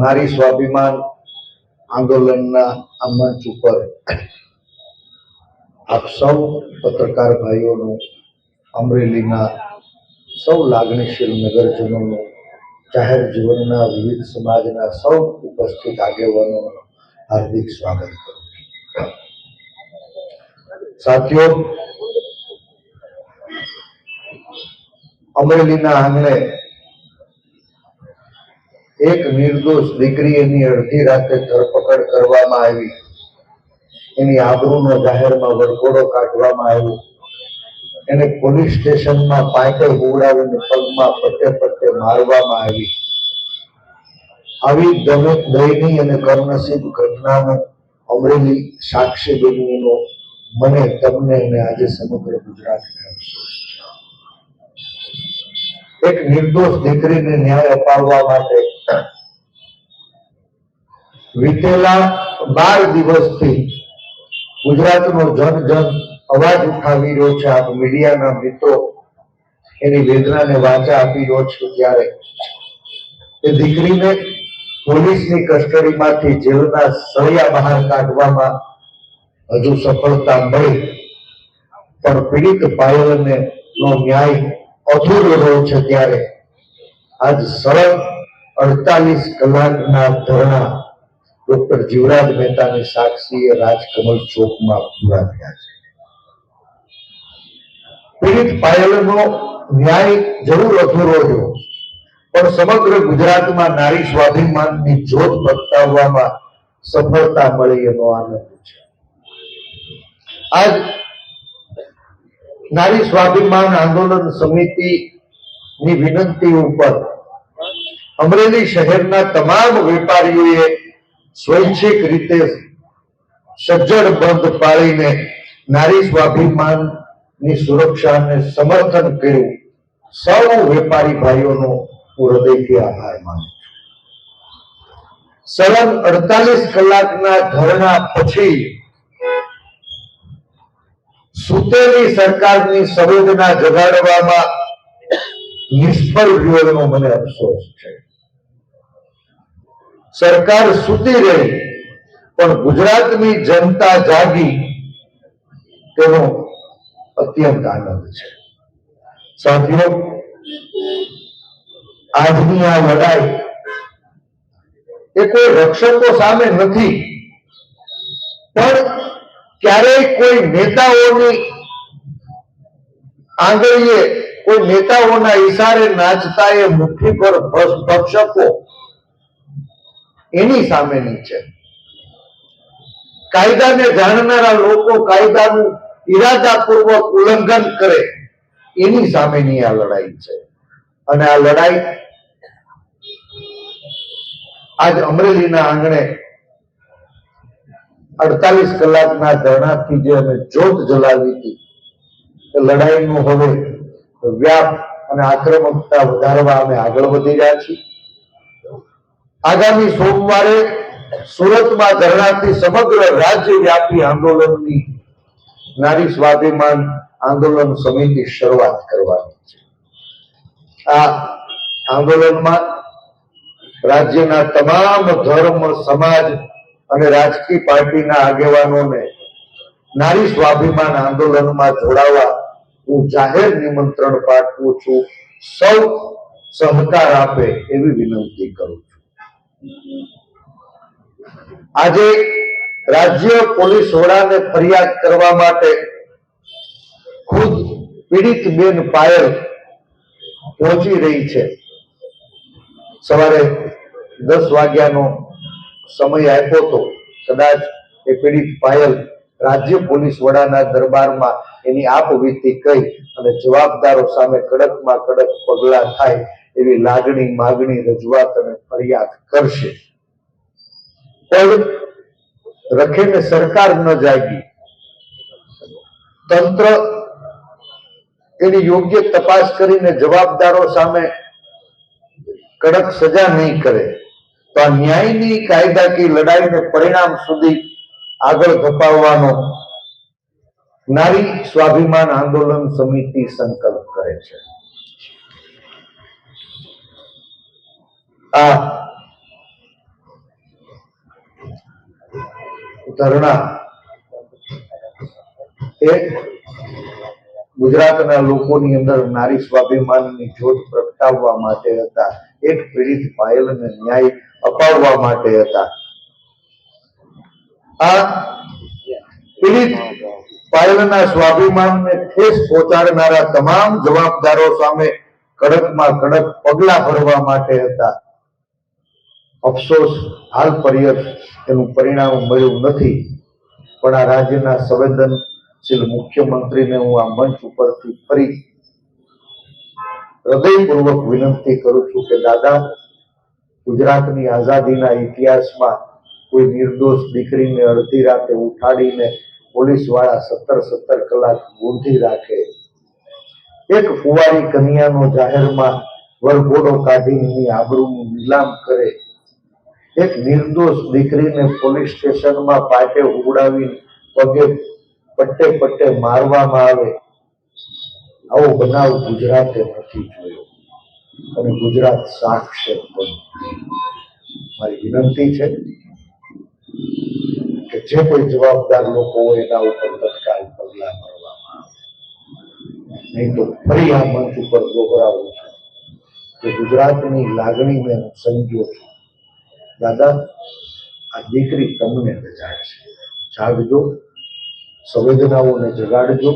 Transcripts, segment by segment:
નારી સ્વાભિમાન આંદોલનના આ મંચ ઉપર આપ સૌ પત્રકાર ભાઈઓનું, અમરેલીના સૌ લાગણીશીલ નગરજનોનું, જાહેર જીવનના વિવિધ સમાજના સૌ ઉપસ્થિત આગેવાનોનું હાર્દિક સ્વાગત કરું છું. સાથીઓ, અમરેલીના આંગણે એક નિર્દોષ દીકરીની અડધી રાતે ધરપકડ કરવામાં આવી, એની આબરૂનો જાહેરમાં વરઘોડો કાઢવામાં આવ્યો, એને પોલીસ સ્ટેશનમાં પાઇપે ઉડાવીને પગમાં પટ્ટે મારવામાં આવી. આવી દયનીય અને કમનસીબ ઘટનાનો અમરેલી સાક્ષી બનીનો મને, તમને અને આજે સમગ્ર ગુજરાતને અફસોસ છે. એક નિર્દોષ દીકરીને ન્યાય અપાવવા માટે વીતેલા 12 દિવસથી ગુજરાતનો જન અવાજ ઉઠાવી રહ્યો છે. આપ મીડિયાના મિત્રો એની વેદનાને વાચા આપી રહ્યો છે. ત્યારે એ દીકરીને પોલીસની કસ્ટડીમાંથી જેલના સળિયા બહાર કાઢવામાં હજુ સફળતા મળી, પણ પીડિત પાયલને નો ન્યાય અધૂરો રહ્યો છે. ત્યારે આજ સળંગ 48 કલાકના ધરણા ડોક્ટર જીવરાજ મહેતાની સાક્ષીએ રાજકમલ ચોકમાં પૂરા થયા છે. પીડિત પાયલનો ન્યાય જરૂર અધૂરો રહ્યો, પણ સમગ્ર ગુજરાતમાં નારી સ્વાભિમાનની જ્યોત પ્રગટાવવામાં સફળતા મળી એનો આનંદ છે. આજ નારી સ્વાભિમાન આંદોલન સમિતિની વિનંતી ઉપર અમરેલી શહેરના તમામ વેપારીઓએ સ્વૈચ્છિક રીતે સજ્જડ બંધ પાળીને નારી સ્વાભિમાનની સુરક્ષાને સમર્થન કર્યું. સૌ વેપારી ભાઈઓનો હું હૃદયથી આભાર માનું છું. સળંગ 48 કલાકના ધરણા પછી સૂતેલી સરકારની સંવેદના જગાડવામાં નિષ્ફળ રહ્યોનો મને અફસોસ છે. સરકાર સૂતી રહી, પણ ગુજરાતની જનતા જાગી, તેનો અત્યંત આનંદ છે. સાથીઓ, આજની આ લડાઈ એ કોઈ રક્ષકો સામે નથી, પણ ક્યારેય કોઈ નેતાઓની આંગળીએ, કોઈ નેતાઓના ઈશારે નાચતા એ મુઠ્ઠી પર ભક્ષકો, એની સામેની છે. કાયદાને જાણનારા લોકો કાયદાનું ઈરાદાપૂર્વક ઉલ્લંઘન કરે, એની સામેની આ લડાઈ છે. અને આ લડાઈ આજ અમરેલીના આંગણે 48 કલાકના ધરણાથી જે અમે જ્યોત જલાવી હતી, એ લડાઈનું હવે વ્યાપ અને આક્રમકતા વધારવા અમે આગળ વધી રહ્યા છીએ. આગામી સોમવારે સુરતમાં ધરણાથી સમગ્ર રાજ્યવ્યાપી આંદોલનની નારી સ્વાભિમાન આંદોલન સમિતિ શરૂઆત કરવાની છે. આ આંદોલનમાં રાજ્યના તમામ ધર્મ, સમાજ અને રાજકીય પાર્ટીના આગેવાનોને નારી સ્વાભિમાન આંદોલનમાં જોડાવા હું જાહેર નિમંત્રણ પાઠવું છું. સૌ સહકાર આપે એવી વિનંતી કરું છું. આજે રાજ્ય પોલીસ વડાને ફરિયાદ કરવા માટે ખુદ પીડિત બેન પાયલ પહોંચી રહી છે. સવારે 10 વાગ્યાનો સમય આપ્યો તો, કદાચ એ પીડિત પાયલ રાજ્ય પોલીસ વડાના દરબારમાં એની આપવીતી કહી અને જવાબદારો સામે કડકમાં કડક પગલા થાય એવી લાગણી, માગણી, રજૂઆત અને ફરિયાદ કરશે. પણ રખેને સરકાર ન જાગી, તંત્ર એની યોગ્ય તપાસ કરીને જવાબદારો સામે કડક સજા નહીં કરે, તો આ ન્યાયની કાયદાકીય લડાઈને પરિણામ સુધી આગળ ધપાવવાનો નારી સ્વાભિમાન આંદોલન સમિતિ સંકલ્પ કરે છે. છે. આ ધરણા એક ગુજરાતના લોકોની અંદર નારી સ્વાભિમાનની જ્યોત પ્રગટાવવા માટે હતા, એક પીડિત પાયલને ન્યાય અપાવવા માટે હતા. આ પીડિત પાયલના સ્વાભિમાનને ઠેસ પહોંચાડનારા તમામ જવાબદારો સામે કડકમાં કડક પગલા ભરવા માટે હતા. અફસોસ હાલ પર્યંત એનું પરિણામ મળ્યું નથી, પણ આ રાજ્યના સંવેદનશીલ મુખ્યમંત્રીને હું આ મંચ ઉપરથી ફરી હૃદયપૂર્વક વિનંતી કરું છું કે દાદા, ગુજરાતની આઝાદીના ઇતિહાસમાં કોઈ નિર્દોષ દીકરીને અડધી રાતે ઉઠાડીને પોલીસ વાળા 17 કલાક ગોંધી રાખે, એક કુંવારી કન્યાનો જાહેરમાં વરઘોડો કાઢીને આબરૂનું નીલામ કરે, એક નિર્દોષ દીકરીને પોલીસ સ્ટેશનમાં પાટે ઉડાવીને પગે પટ્ટે પટ્ટે મારવામાં આવે, આવો બનાવ ગુજરાતે નથી જોયો અને ગુજરાત સાક્ષી બન્યું. મારી વિનંતી છે કે જે કોઈ જવાબદાર લોકો હોય એના ઉપર તત્કાલ પગલા ભરવામાં આવે, નહીં તો ફરી આ મંચ ઉપર દોહરાવું છું કે ગુજરાતની લાગણીને હું સમજ્યો છું. દાદા, આ દીકરી તમને રજાય છે, જાગજો, સંવેદનાઓને જગાડજો.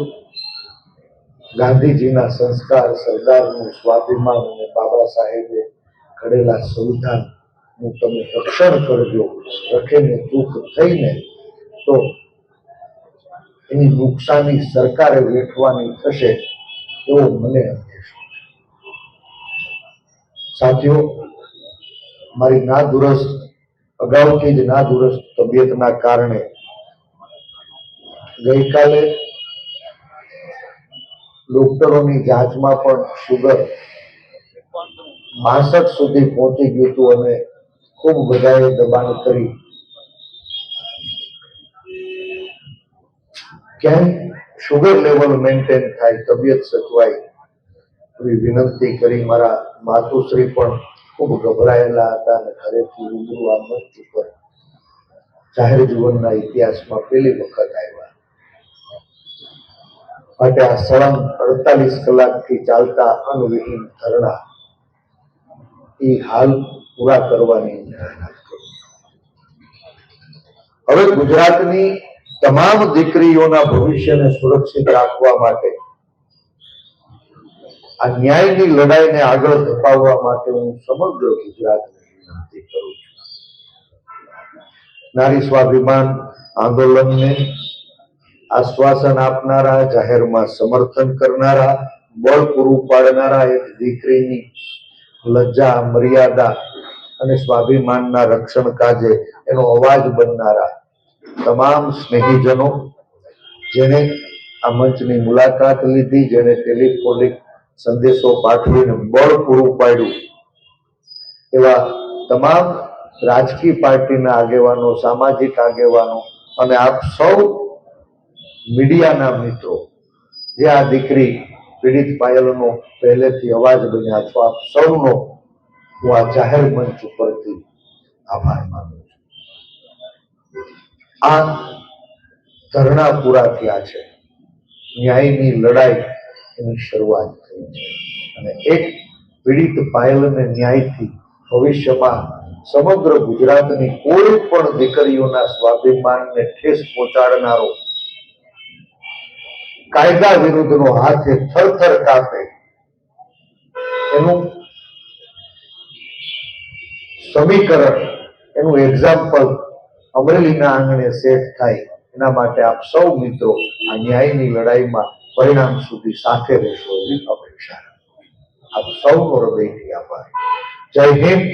ગાંધીજીના સંસ્કાર, સરદારનું સ્વાભિમાન અને બાબા સાહેબે ઘડેલા સંવિધાનનું તમે રક્ષણ કરજો. રખેને ચૂક થઈને તો એની નુકસાની સરકારે વેઠવાની થશે એવો મને અંદેશો છે. સાથીઓ, મારી નાદુરસ્ત અગાઉથી જ નાદુરસ્ત તબિયતના કારણે ગઈકાલે ડોક્ટરોની જાંચમાં પણ શુગર 62 સુધી પહોંચી ગયું હતું અને ખૂબ બધાએ દબાણ કરી કેમ શુગર લેવલ મેન્ટેન થાય, તબિયત સચવાય એવી વિનંતી કરી. મારા માતુશ્રી પણ ખૂબ ગભરાયેલા હતા અને ઘરેથી રૂબરૂ આ મંચ ઉપર જાહેર જીવનના ઇતિહાસમાં પહેલી વખત આવ્યા. માટે આ સળંગ 48 કલાકથી ચાલતા અન્નવિહીન ધરણા એ હાલ પૂરા કરવાની જાહેરાત કરું. હવે ગુજરાતની તમામ દીકરીઓના ભવિષ્યને સુરક્ષિત રાખવા માટે, આ ન્યાયની લડાઈને આગળ ધપાવવા માટે હું સમગ્ર ગુજરાતને વિનંતી કરું છું. નારી સ્વાભિમાન આંદોલનને આશ્વાસન આપનારા, જાહેરમાં સમર્થન કરનારા, બળ પૂરું પાડનારા, એક દીકરીની લજ્જા, મર્યાદા અને સ્વાભિમાનના રક્ષણ કાજે એનો અવાજ બનનારા તમામ સ્નેહીજનો, જેને આ મંચની મુલાકાત લીધી, જેને ટેલિફોનિક સંદેશો પાઠવીને બળ પૂરું પાડ્યું, એવા તમામ રાજકીય પાર્ટીના આગેવાનો, સામાજિક આગેવાનો અને આપ સૌ મીડિયાના મિત્રો જે આ દીકરી પીડિત પાયલનો પહેલેથી અવાજ બન્યા છો, આપ સૌનો હું આ જાહેર મંચ ઉપરથી આભાર માનું છું. આ ધરણા પૂરા થયા છે, ન્યાયની લડાઈ એની શરૂઆત થઈ છે અને એક પીડિત પાયલને ન્યાયથી ભવિષ્યમાં સમગ્ર ગુજરાતની કોઈ પણ દીકરીઓના સ્વાભિમાનને ઠેસ પહોંચાડનારો, કાયદા વિરુદ્ધનો હાથે થરથર કાપે એનું સમીકરણ, એનું એક્ઝામ્પલ અમરેલીના આંગણે સેટ થાય, એના માટે આપ સૌ મિત્રો આ ન્યાયની લડાઈમાં પરિણામ સુધી સાથે રહેશો એવી અપેક્ષા. આપ સૌનો હૃદયથી આભાર. જય હિન્દ.